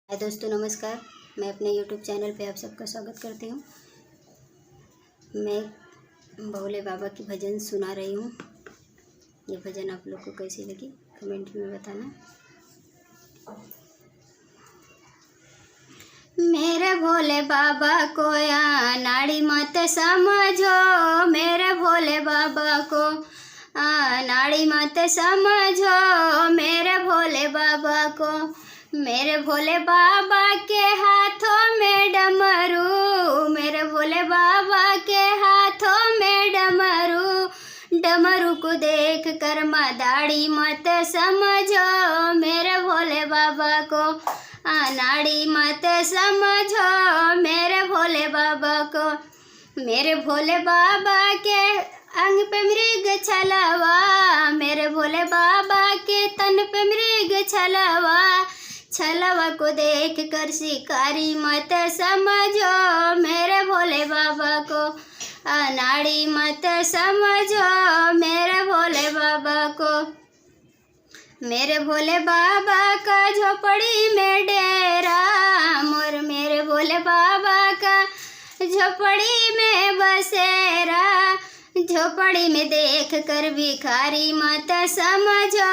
हाय दोस्तों, नमस्कार। मैं अपने YouTube चैनल पे आप सबका स्वागत करती हूँ। मैं भोले बाबा की भजन सुना रही हूँ। ये भजन आप लोग को कैसी लगी कमेंट में बताना। मेरे भोले बाबा को नाड़ी मत समझो, मेरे भोले बाबा को नाड़ी मत समझो, मेरे भोले बाबा को। मेरे भोले बाबा के हाथों में डमरू, मेरे भोले बाबा के हाथों में डमरू। डमरू को देख कर दाढ़ी मत समझो, मेरे भोले बाबा को नाड़ी मत समझो, मेरे भोले बाबा को। मेरे भोले बाबा के अंग पे मृग छलवा, मेरे भोले बाबा के तन पे मृग छलवा। छलवा को देख कर शिकारी मत समझो, मेरे भोले बाबा को नाड़ी मत समझो, मेरे भोले बाबा को। मेरे भोले बाबा का झोपड़ी में डेरा, मोर मेरे भोले बाबा का झोपड़ी में बसेरा। झोपड़ी में देख कर भिखारी मत समझो,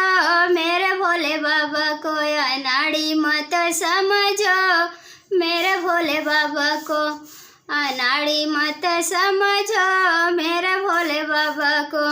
मेरे भोले बाबा को नाड़ी मत समझो, मेरे भोले बाबा को नाड़ी मत समझो, मेरे भोले बाबा को।